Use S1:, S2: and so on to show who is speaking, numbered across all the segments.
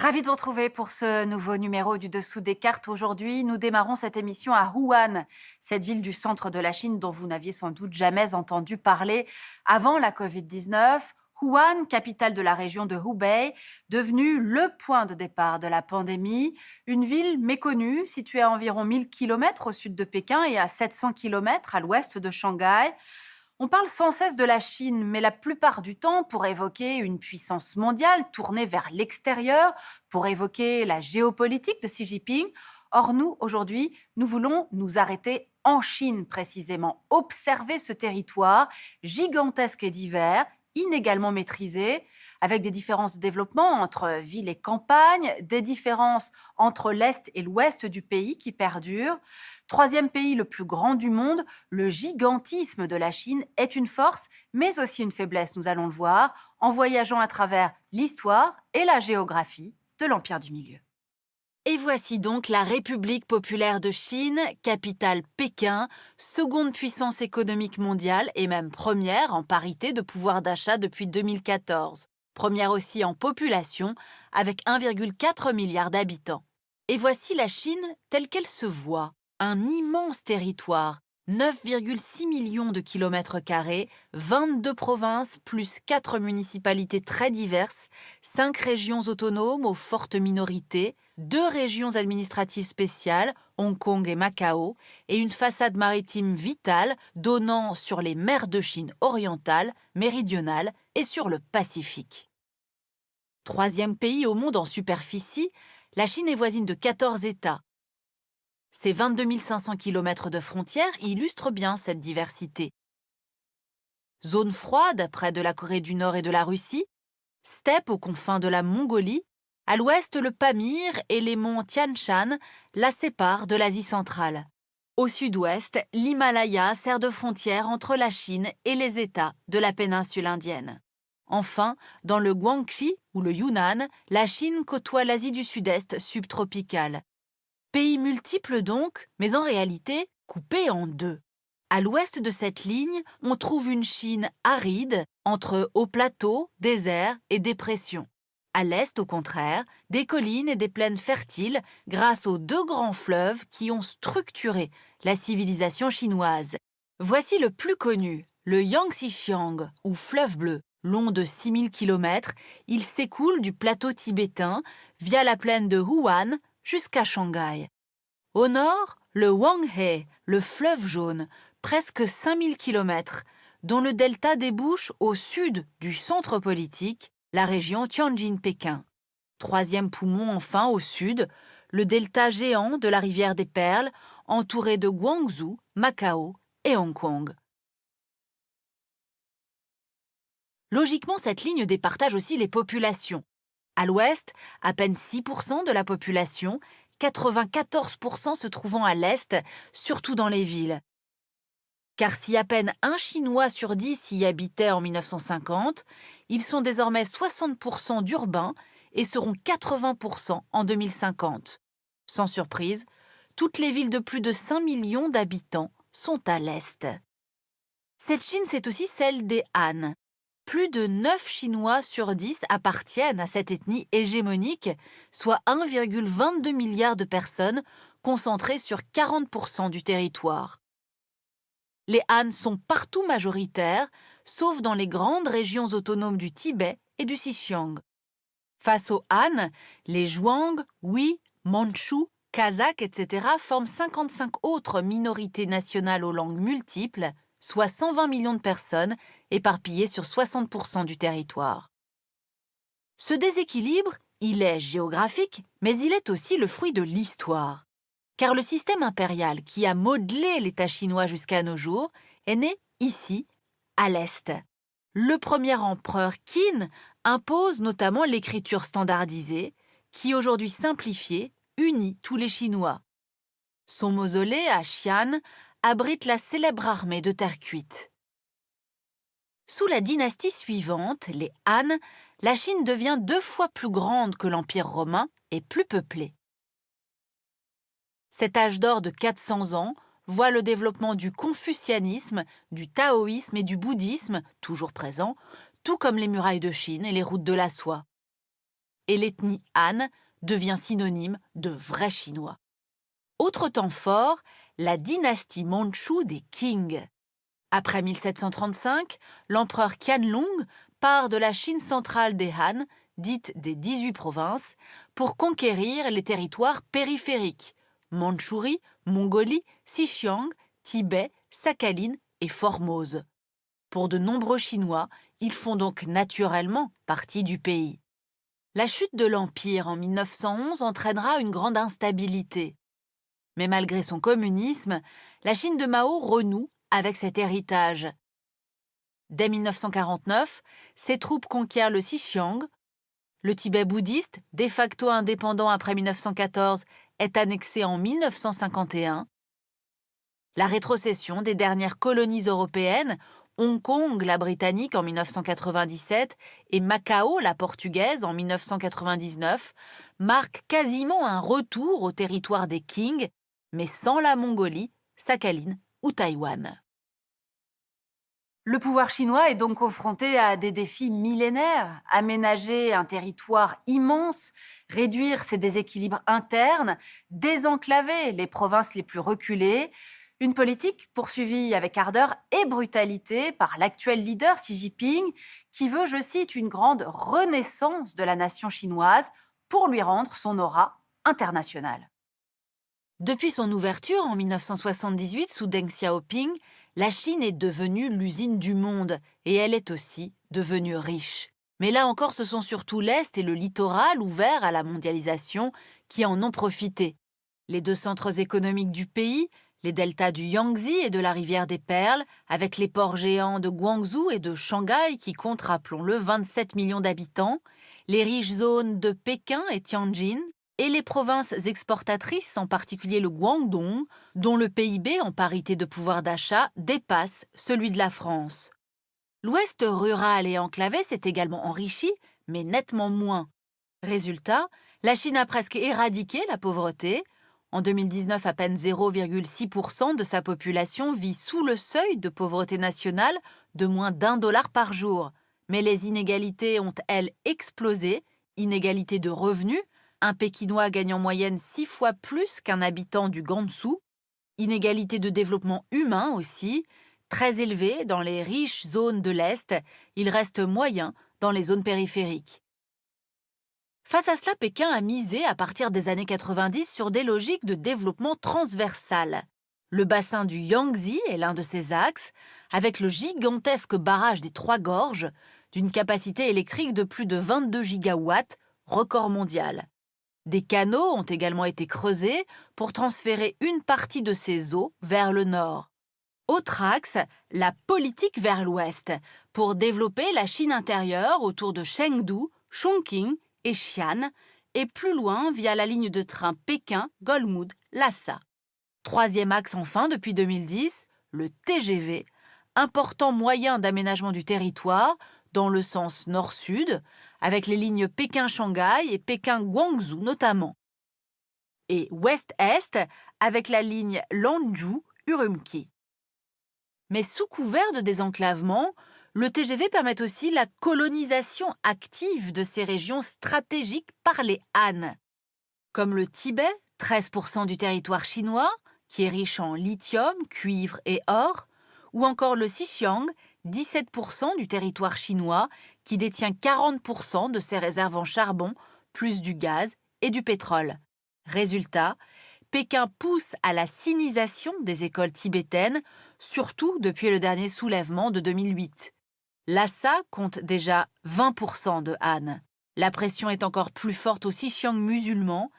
S1: Ravi de vous retrouver pour ce nouveau numéro du Dessous des cartes. Aujourd'hui, nous démarrons cette émission à Wuhan, cette ville du centre de la Chine dont vous n'aviez sans doute jamais entendu parler avant la Covid-19. Wuhan, capitale de la région de Hubei, devenue le point de départ de la pandémie. Une ville méconnue, située à environ 1000 km au sud de Pékin et à 700 km à l'ouest de Shanghai. On parle sans cesse de la Chine, mais la plupart du temps pour évoquer une puissance mondiale tournée vers l'extérieur, pour évoquer la géopolitique de Xi Jinping. Or, nous, aujourd'hui, nous voulons nous arrêter en Chine précisément, observer ce territoire gigantesque et divers, inégalement maîtrisé, avec des différences de développement entre ville et campagne, des différences entre l'Est et l'Ouest du pays qui perdurent. Troisième pays le plus grand du monde, le gigantisme de la Chine est une force, mais aussi une faiblesse, nous allons le voir, en voyageant à travers l'histoire et la géographie de l'Empire du Milieu. Et voici donc la République populaire de Chine, capitale Pékin, seconde puissance économique mondiale et même première en parité de pouvoir d'achat depuis 2014. Première aussi en population, avec 1,4 milliard d'habitants. Et voici la Chine telle qu'elle se voit. Un immense territoire, 9,6 millions de kilomètres carrés, 22 provinces plus 4 municipalités très diverses, 5 régions autonomes aux fortes minorités, 2 régions administratives spéciales, Hong Kong et Macao, et une façade maritime vitale donnant sur les mers de Chine orientale, méridionale et sur le Pacifique. Troisième pays au monde en superficie, la Chine est voisine de 14 États. Ses 22 500 km de frontières illustrent bien cette diversité. Zone froide près de la Corée du Nord et de la Russie, steppe aux confins de la Mongolie, à l'ouest le Pamir et les monts Tian Shan la séparent de l'Asie centrale. Au sud-ouest, l'Himalaya sert de frontière entre la Chine et les États de la péninsule indienne. Enfin, dans le Guangxi ou le Yunnan, la Chine côtoie l'Asie du Sud-Est subtropicale. Pays multiples donc, mais en réalité coupés en deux. À l'ouest de cette ligne, on trouve une Chine aride, entre hauts plateaux, déserts et dépressions. À l'est, au contraire, des collines et des plaines fertiles grâce aux 2 grands fleuves qui ont structuré la civilisation chinoise. Voici le plus connu, le Yangtze-Kiang, ou fleuve bleu. Long de 6000 km, il s'écoule du plateau tibétain via la plaine de Wuhan jusqu'à Shanghai. Au nord, le Wanghe, le fleuve jaune, presque 5000 km, dont le delta débouche au sud du centre politique, la région Tianjin-Pékin. Troisième poumon enfin au sud, le delta géant de la rivière des Perles, entouré de Guangzhou, Macao et Hong Kong. Logiquement, cette ligne départage aussi les populations. À l'ouest, à peine 6% de la population, 94% se trouvant à l'est, surtout dans les villes. Car si à peine un Chinois sur 10 y habitait en 1950, ils sont désormais 60% d'urbains et seront 80% en 2050. Sans surprise, toutes les villes de plus de 5 millions d'habitants sont à l'est. Cette Chine, c'est aussi celle des Han. Plus de 9 Chinois sur 10 appartiennent à cette ethnie hégémonique, soit 1,22 milliard de personnes concentrées sur 40% du territoire. Les Han sont partout majoritaires, sauf dans les grandes régions autonomes du Tibet et du Xinjiang. Face aux Han, les Zhuang, Hui, Mandchous, Kazakhs, etc. forment 55 autres minorités nationales aux langues multiples, soit 120 millions de personnes éparpillées sur 60% du territoire. Ce déséquilibre, il est géographique, mais il est aussi le fruit de l'histoire. Car le système impérial qui a modelé l'État chinois jusqu'à nos jours est né ici, à l'Est. Le premier empereur Qin impose notamment l'écriture standardisée, qui aujourd'hui simplifiée, unit tous les Chinois. Son mausolée à Xi'an abrite la célèbre armée de terre cuite. Sous la dynastie suivante, les Han, la Chine devient 2 fois plus grande que l'Empire romain et plus peuplée. Cet âge d'or de 400 ans voit le développement du confucianisme, du taoïsme et du bouddhisme, toujours présents, tout comme les murailles de Chine et les routes de la soie. et l'ethnie Han devient synonyme de vrai Chinois. Autre temps fort, la dynastie mandchoue des Qing. Après 1735, l'empereur Qianlong part de la Chine centrale des Han, dite des 18 provinces, pour conquérir les territoires périphériques, Mandchourie, Mongolie, Xinjiang, Tibet, Sakhaline et Formose. Pour de nombreux Chinois, ils font donc naturellement partie du pays. La chute de l'Empire en 1911 entraînera une grande instabilité. Mais malgré son communisme, la Chine de Mao renoue avec cet héritage. Dès 1949, ses troupes conquièrent le Xinjiang. Le Tibet bouddhiste, de facto indépendant après 1914, est annexé en 1951. La rétrocession des dernières colonies européennes, Hong Kong, la britannique en 1997 et Macao, la portugaise en 1999, marque quasiment un retour au territoire des Qing, mais sans la Mongolie, Sakhaline ou Taïwan. Le pouvoir chinois est donc confronté à des défis millénaires, aménager un territoire immense, réduire ses déséquilibres internes, désenclaver les provinces les plus reculées, une politique poursuivie avec ardeur et brutalité par l'actuel leader Xi Jinping, qui veut, je cite, une grande renaissance de la nation chinoise pour lui rendre son aura internationale. Depuis son ouverture en 1978 sous Deng Xiaoping, la Chine est devenue l'usine du monde et elle est aussi devenue riche. Mais là encore, ce sont surtout l'Est et le littoral ouvert à la mondialisation qui en ont profité. Les deux centres économiques du pays, les deltas du Yangtze et de la rivière des Perles, avec les ports géants de Guangzhou et de Shanghai qui comptent, rappelons-le, 27 millions d'habitants, les riches zones de Pékin et Tianjin, et les provinces exportatrices, en particulier le Guangdong, dont le PIB en parité de pouvoir d'achat dépasse celui de la France. L'Ouest rural et enclavé s'est également enrichi, mais nettement moins. Résultat, la Chine a presque éradiqué la pauvreté. En 2019, à peine 0,6% de sa population vit sous le seuil de pauvreté nationale de moins d'$1 par jour. Mais les inégalités ont, elles, explosé, inégalités de revenus, un Pékinois gagne en moyenne 6 fois plus qu'un habitant du Gansu, inégalité de développement humain aussi, très élevée dans les riches zones de l'Est, il reste moyen dans les zones périphériques. Face à cela, Pékin a misé à partir des années 90 sur des logiques de développement transversal. Le bassin du Yangtze est l'un de ses axes, avec le gigantesque barrage des Trois Gorges, d'une capacité électrique de plus de 22 gigawatts, record mondial. Des canaux ont également été creusés pour transférer une partie de ces eaux vers le nord. Autre axe, la politique vers l'ouest, pour développer la Chine intérieure autour de Chengdu, Chongqing et Xi'an, et plus loin via la ligne de train Pékin-Golmud-Lhasa. Troisième axe enfin depuis 2010, le TGV, important moyen d'aménagement du territoire dans le sens nord-sud, avec les lignes Pékin-Shanghai et Pékin-Guangzhou notamment. Et ouest-est avec la ligne Lanzhou-Urumqi. Mais sous couvert de désenclavement, le TGV permet aussi la colonisation active de ces régions stratégiques par les Han. Comme le Tibet, 13% du territoire chinois, qui est riche en lithium, cuivre et or, ou encore le Xinjiang, 17% du territoire chinois, qui détient 40% de ses réserves en charbon, plus du gaz et du pétrole. Résultat, Pékin pousse à la sinisation des écoles tibétaines, surtout depuis le dernier soulèvement de 2008. Lhasa compte déjà 20% de Han. La pression est encore plus forte au Xinjiang musulman.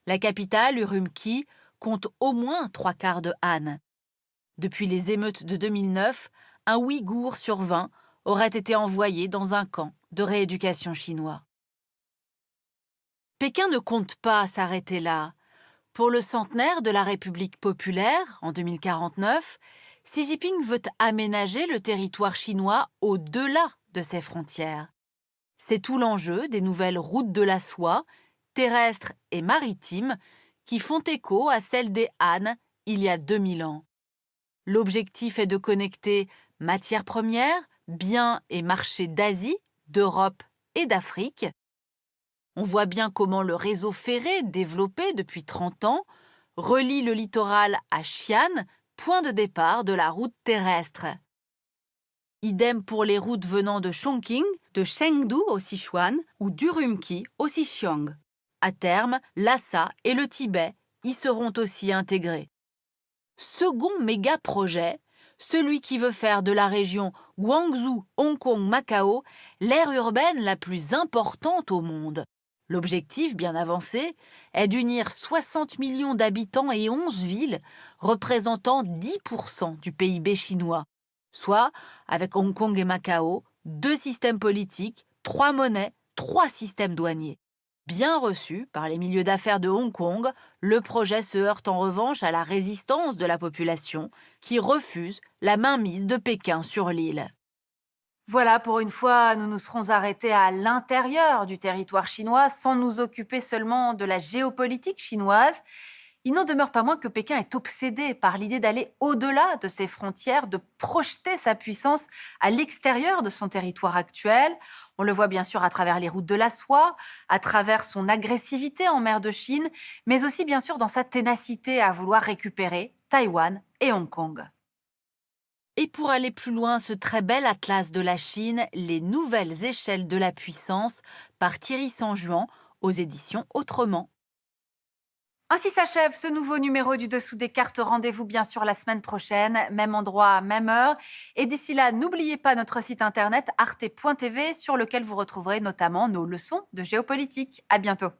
S1: La capitale, Urumqi, compte au moins 3/4 de Han. Depuis les émeutes de 2009, un Ouïghour sur 20 aurait été envoyé dans un camp de rééducation chinois. Pékin ne compte pas s'arrêter là. Pour le centenaire de la République populaire, en 2049, Xi Jinping veut aménager le territoire chinois au-delà de ses frontières. C'est tout l'enjeu des nouvelles routes de la soie, terrestres et maritimes, qui font écho à celles des Han il y a 2000 ans. L'objectif est de connecter matières premières, biens et marchés d'Asie, d'Europe et d'Afrique. On voit bien comment le réseau ferré, développé depuis 30 ans, relie le littoral à Xi'an, point de départ de la route terrestre. Idem pour les routes venant de Chongqing, de Chengdu au Sichuan ou d'Urumqi au Xinjiang. À terme, Lhasa et le Tibet y seront aussi intégrés. Second méga projet, celui qui veut faire de la région Guangzhou, Hong Kong, Macao l'aire urbaine la plus importante au monde. L'objectif, bien avancé, est d'unir 60 millions d'habitants et 11 villes, représentant 10% du PIB chinois, soit, avec Hong Kong et Macao, 2 systèmes politiques, 3 monnaies, 3 systèmes douaniers. Bien reçu par les milieux d'affaires de Hong Kong, le projet se heurte en revanche à la résistance de la population qui refuse la mainmise de Pékin sur l'île. Voilà, pour une fois, nous nous serons arrêtés à l'intérieur du territoire chinois sans nous occuper seulement de la géopolitique chinoise. Il n'en demeure pas moins que Pékin est obsédé par l'idée d'aller au-delà de ses frontières, de projeter sa puissance à l'extérieur de son territoire actuel. On le voit bien sûr à travers les routes de la soie, à travers son agressivité en mer de Chine, mais aussi bien sûr dans sa ténacité à vouloir récupérer Taïwan et Hong Kong. Et pour aller plus loin, ce très bel atlas de la Chine, Les nouvelles échelles de la puissance, par Thierry Sanjuan, aux éditions Autrement. Ainsi s'achève ce nouveau numéro du Dessous des cartes. Rendez-vous bien sûr la semaine prochaine, même endroit, même heure. Et d'ici là, n'oubliez pas notre site internet arte.tv sur lequel vous retrouverez notamment nos leçons de géopolitique. À bientôt.